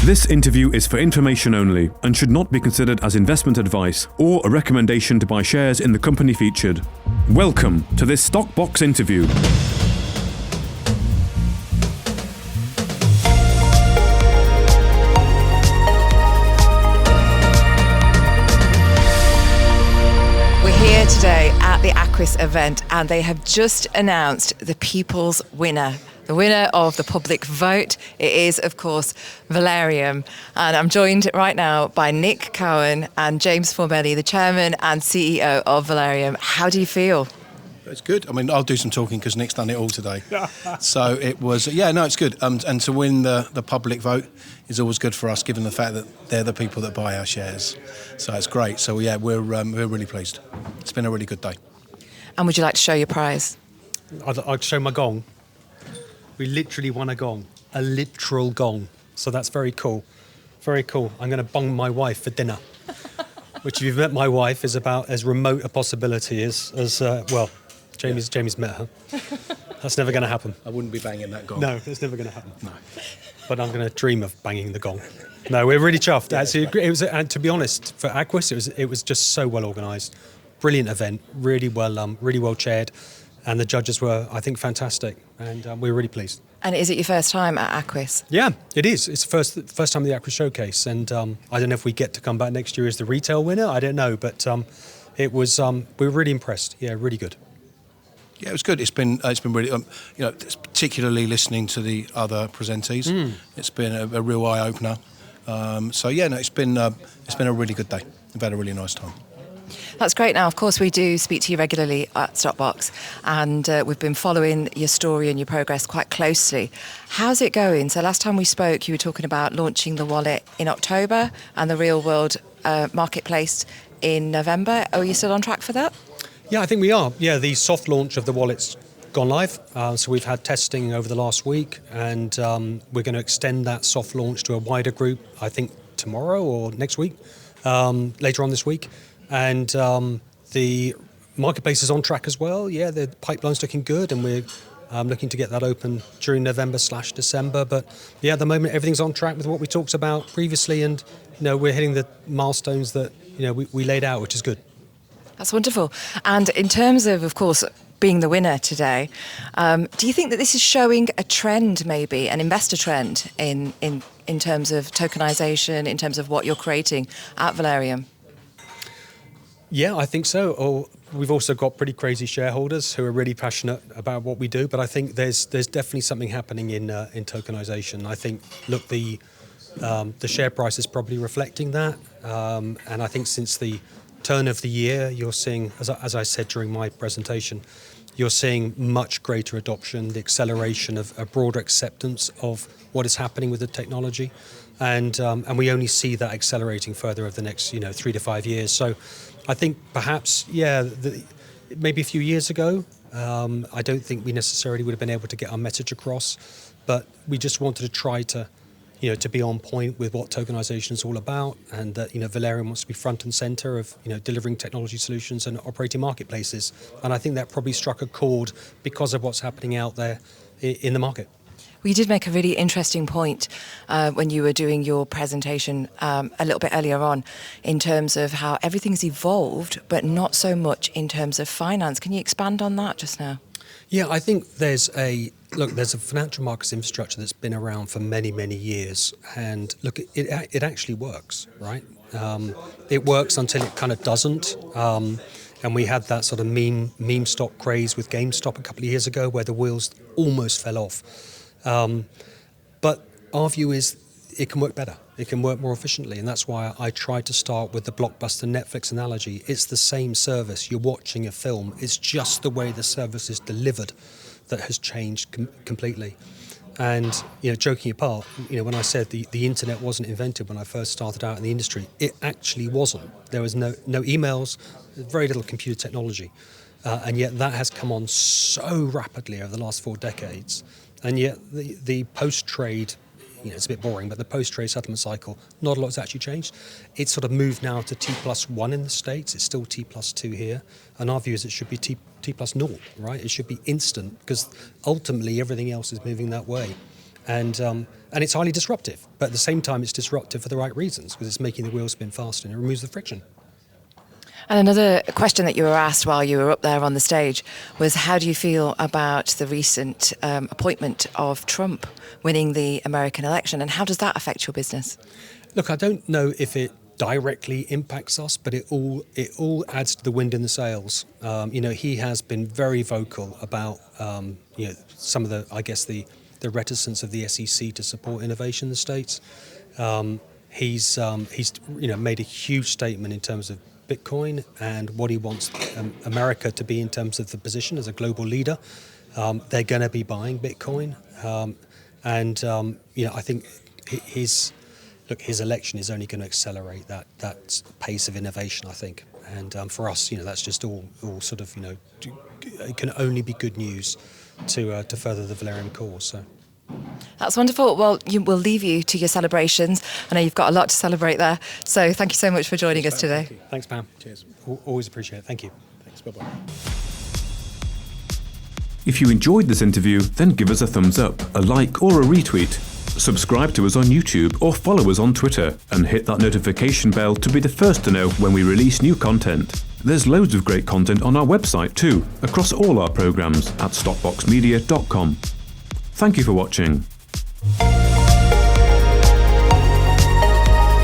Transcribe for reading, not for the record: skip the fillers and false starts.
This interview is for information only and should not be considered as investment advice or a recommendation to buy shares in the company featured. Welcome to this Stock Box interview. We're here today at the Aquis event and they have just announced the people's winner. The winner of the public vote, it is, of course, Valereum. And I'm joined right now by Nick Cowan and James Formelli, the chairman and CEO of Valereum. How do you feel? It's good. I mean, I'll do some talking because Nick's done it all today. So it was, it's good. And to win the public vote is always good for us, given the fact that they're the people that buy our shares. So it's great. So we're really pleased. It's been a really good day. And would you like to show your prize? I'd show my gong. We literally won a gong, a literal gong. So that's very cool. Very cool. I'm going to bong my wife for dinner, which if you've met my wife is about as remote a possibility as Jamie's met her. That's never going to happen. I wouldn't be banging that gong. No, it's never going to happen. No. But I'm going to dream of banging the gong. No, we're really chuffed. Actually, it was, and to be honest, for Aquis, it was just so well organised. Brilliant event, really well chaired. And the judges were, I think, fantastic, and we were really pleased. And is it your first time at Aquis? Yeah, it is. It's the first time at the Aquis Showcase, and I don't know if we get to come back next year as the retail winner. I don't know, but it was. We were really impressed. Yeah, really good. Yeah, it was good. It's been really, particularly listening to the other presentees. It's been a real eye opener. It's been a really good day. We've had a really nice time. That's great. Now, of course, we do speak to you regularly at Stockbox, and we've been following your story and your progress quite closely. How's it going? So last time we spoke, you were talking about launching the wallet in October and the real world marketplace in November. Are you still on track for that? Yeah, I think we are. Yeah, the soft launch of the wallet's gone live. So we've had testing over the last week, and we're going to extend that soft launch to a wider group, I think tomorrow or next week, later on this week. And the marketplace is on track as well. Yeah, the pipeline's looking good, and we're looking to get that open during November/December. But yeah, at the moment, everything's on track with what we talked about previously, and we're hitting the milestones that we laid out, which is good. That's wonderful. And in terms of course, being the winner today, do you think that this is showing a trend, maybe an investor trend in terms of tokenization, in terms of what you're creating at Valereum? Yeah, I think so. We've also got pretty crazy shareholders who are really passionate about what we do. But I think there's definitely something happening in tokenization. I think, look, the share price is probably reflecting that. And I think since the turn of the year, you're seeing, as I said during my presentation, you're seeing much greater adoption, the acceleration of a broader acceptance of what is happening with the technology. And we only see that accelerating further over the next 3 to 5 years. So I think perhaps, maybe a few years ago, I don't think we necessarily would have been able to get our message across, but we just wanted to try to be on point with what tokenization is all about, and that Valereum wants to be front and center of delivering technology solutions and operating marketplaces. And I think that probably struck a chord because of what's happening out there in the market. Well, you did make a really interesting point when you were doing your presentation a little bit earlier on, in terms of how everything's evolved, but not so much in terms of finance. Can you expand on that just now? Yeah, I think there's a financial markets infrastructure that's been around for many, many years, and look, it actually works, right? It works until it kind of doesn't. And we had that sort of meme stock craze with GameStop a couple of years ago, where the wheels almost fell off. But our view is it can work better. It can work more efficiently. And that's why I tried to start with the Blockbuster Netflix analogy. It's the same service. You're watching a film. It's just the way the service is delivered that has changed completely. And, joking apart, when I said the internet wasn't invented when I first started out in the industry, it actually wasn't. There was no emails, very little computer technology. And yet that has come on so rapidly over the last 4 decades. And yet the post-trade, it's a bit boring, but the post-trade settlement cycle, not a lot's actually changed. It's sort of moved now to T+1 in the States. It's still T+2 here. And our view is it should be T+0, right? It should be instant, because ultimately everything else is moving that way. And it's highly disruptive, but at the same time, it's disruptive for the right reasons because it's making the wheels spin faster and it removes the friction. And another question that you were asked while you were up there on the stage was, how do you feel about the recent appointment of Trump winning the American election, and how does that affect your business? Look, I don't know if it directly impacts us, but it all adds to the wind in the sails. He has been very vocal about some of the reticence of the SEC to support innovation in the States. He's made a huge statement in terms of Bitcoin and what he wants America to be in terms of the position as a global leader. They're going to be buying Bitcoin, I think his election is only going to accelerate that pace of innovation, I think. And for us, that's just all sort of, it can only be good news to further the Valereum cause. So. That's wonderful. Well, we'll leave you to your celebrations. I know you've got a lot to celebrate there. So thank you so much for joining us today. Thanks, Pam. Cheers. Always appreciate it. Thank you. Thanks. Bye-bye. If you enjoyed this interview, then give us a thumbs up, a like or a retweet. Subscribe to us on YouTube or follow us on Twitter and hit that notification bell to be the first to know when we release new content. There's loads of great content on our website too, across all our programs at stockboxmedia.com. Thank you for watching.